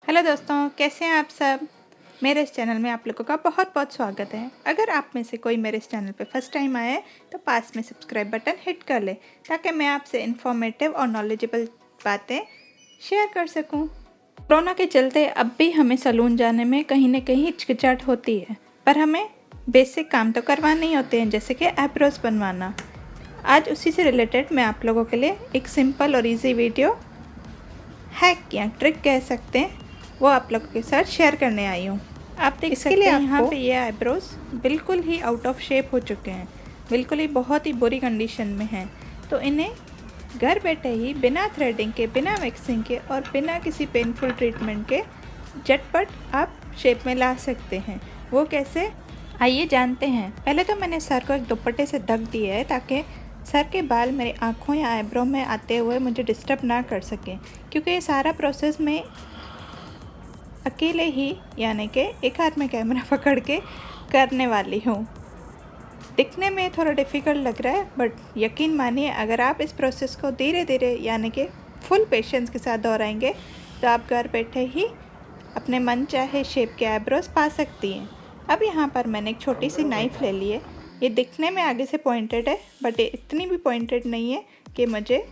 Hello दोस्तों, कैसे हैं आप सब। मेरे इस चैनल में आप लोगों का बहुत बहुत स्वागत है। अगर आप में से कोई मेरे इस चैनल पे फर्स्ट टाइम आए हैं तो पास में सब्सक्राइब बटन हिट कर ले ताकि मैं आपसे इन्फॉर्मेटिव और नॉलेजेबल बातें शेयर कर सकूं। कोरोना के चलते अब भी हमें सैलून जाने में कहीं ना कहीं हिचकिचाहट होती है, पर हमें बेसिक काम तो करवाने ही होते हैं, जैसे कि आईब्रोज बनवाना। आज उसी से रिलेटेड मैं आप लोगों के लिए एक सिंपल और ईजी वीडियो हैक या ट्रिक कह सकते हैं, वो आप लोगों के साथ शेयर करने आई हूँ। आप देख सकते हैं यहाँ पे ये आईब्रोज बिल्कुल ही आउट ऑफ शेप हो चुके हैं, बिल्कुल ही बहुत ही बुरी कंडीशन में हैं। तो इन्हें घर बैठे ही बिना थ्रेडिंग के, बिना वैक्सिंग के और बिना किसी पेनफुल ट्रीटमेंट के झटपट आप शेप में ला सकते हैं। वो कैसे, आइए जानते हैं। पहले तो मैंने सर को एक दुपट्टे से ढक दिया है ताकि सर के बाल मेरी आँखों या आईब्रो में आते हुए मुझे डिस्टर्ब ना कर सकें, क्योंकि ये सारा प्रोसेस मैं अकेले ही, यानी कि एक हाथ में कैमरा पकड़ के करने वाली हूँ। दिखने में थोड़ा डिफ़िकल्ट लग रहा है, बट यकीन मानिए अगर आप इस प्रोसेस को धीरे धीरे यानी कि फुल पेशेंस के साथ दोहराएंगे तो आप घर बैठे ही अपने मन चाहे शेप के आईब्रोज पा सकती हैं। अब यहाँ पर मैंने एक छोटी सी नाइफ़ ले ली है। ये दिखने में आगे से पॉइंटेड है, बट ये इतनी भी पॉइंटेड नहीं है कि मुझे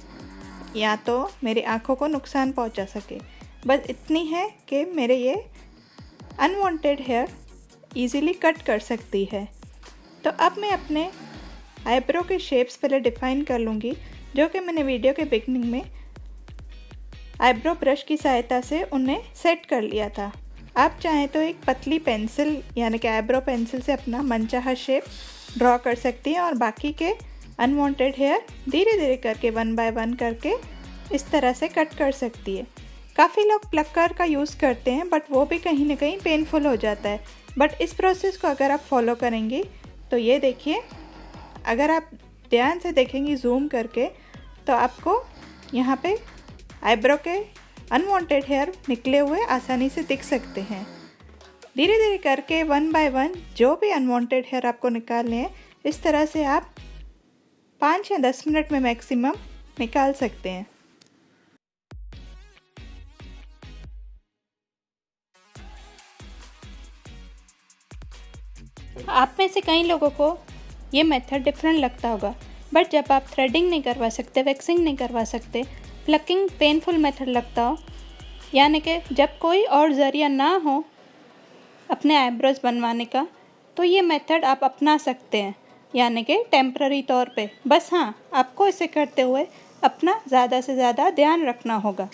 या तो मेरी आँखों को नुकसान पहुँचा सके। बस इतनी है कि मेरे ये अनवांटेड हेयर इजीली कट कर सकती है। तो अब मैं अपने आईब्रो के शेप्स पहले डिफ़ाइन कर लूँगी, जो कि मैंने वीडियो के बिगनिंग में आईब्रो ब्रश की सहायता से उन्हें सेट कर लिया था। आप चाहें तो एक पतली पेंसिल यानी कि आईब्रो पेंसिल से अपना मनचाहा शेप ड्रॉ कर सकती हैं और बाकी के अनवांटेड हेयर धीरे धीरे करके 1 बाय 1 करके इस तरह से कट कर सकती है। काफ़ी लोग प्लकर का यूज़ करते हैं, बट वो भी कहीं ना कहीं पेनफुल हो जाता है। बट इस प्रोसेस को अगर आप फॉलो करेंगी तो ये देखिए, अगर आप ध्यान से देखेंगी जूम करके तो आपको यहाँ पे आईब्रो के अनवांटेड हेयर निकले हुए आसानी से दिख सकते हैं। धीरे धीरे करके 1 बाय 1 जो भी अनवांटेड हेयर आपको निकालने हैं, इस तरह से आप 5 या 10 मिनट में मैक्सिमम निकाल सकते हैं। आप में से कई लोगों को ये मेथड डिफरेंट लगता होगा, बट जब आप थ्रेडिंग नहीं करवा सकते, वैक्सिंग नहीं करवा सकते, प्लकिंग पेनफुल मेथड लगता हो, यानी कि जब कोई और ज़रिया ना हो अपने आईब्रोज बनवाने का, तो ये मेथड आप अपना सकते हैं, यानी कि टेम्प्ररी तौर पे। बस हाँ, आपको इसे करते हुए अपना ज़्यादा से ज़्यादा ध्यान रखना होगा।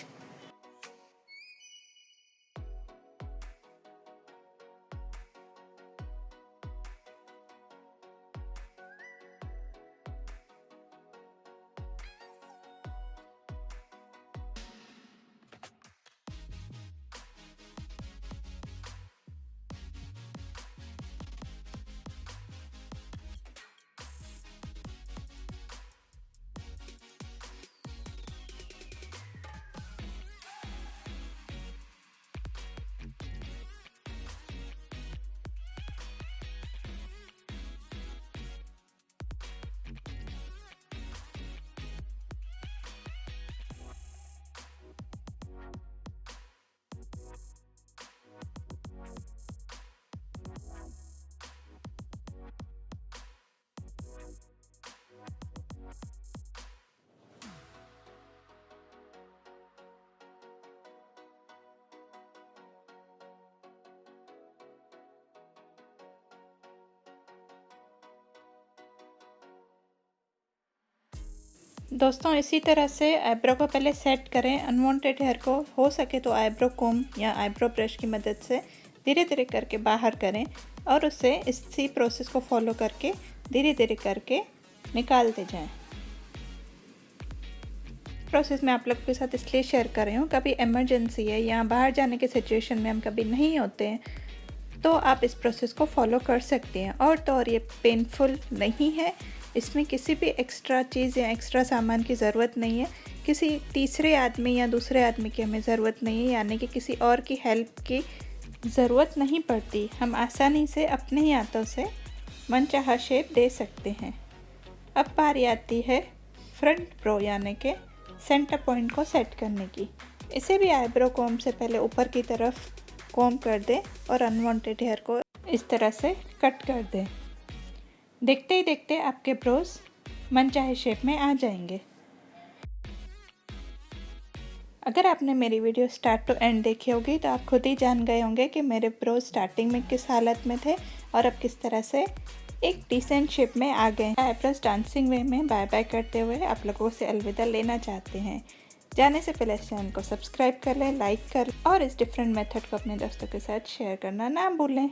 दोस्तों, इसी तरह से आईब्रो को पहले सेट करें। अनवांटेड हेयर को हो सके तो आईब्रो कोम या आईब्रो ब्रश की मदद से धीरे धीरे करके बाहर करें और उससे इसी प्रोसेस को फॉलो करके धीरे धीरे करके निकालते जाएं। प्रोसेस मैं आप लोगों के साथ इसलिए शेयर कर रही हूँ, कभी इमरजेंसी है या बाहर जाने के सिचुएशन में हम कभी नहीं होते हैं, तो आप इस प्रोसेस को फॉलो कर सकते हैं। और तो और ये पेनफुल नहीं है, इसमें किसी भी एक्स्ट्रा चीज़ या एक्स्ट्रा सामान की ज़रूरत नहीं है, किसी तीसरे आदमी या दूसरे आदमी की हमें ज़रूरत नहीं है, यानी कि किसी और की हेल्प की ज़रूरत नहीं पड़ती। हम आसानी से अपने ही हाथों से मनचाहा शेप दे सकते हैं। अब बारी आती है फ्रंट ब्रो यानी कि सेंटर पॉइंट को सेट करने की। इसे भी आईब्रो कॉम्ब से पहले ऊपर की तरफ कॉम्ब कर दें और अनवांटेड हेयर को इस तरह से कट कर दें। देखते ही देखते आपके ब्रोज मनचाहे शेप में आ जाएंगे। अगर आपने मेरी वीडियो स्टार्ट टू एंड देखी होगी तो आप खुद ही जान गए होंगे कि मेरे ब्रोज स्टार्टिंग में किस हालत में थे और अब किस तरह से एक डिसेंट शेप में आ गए। आईब्रोज डांसिंग वे में बाय बाय करते हुए आप लोगों से अलविदा लेना चाहते हैं। जाने से पहले इस चैनल को सब्सक्राइब कर लें, लाइक कर लें और इस डिफरेंट मेथड को अपने दोस्तों के साथ शेयर करना ना भूलें।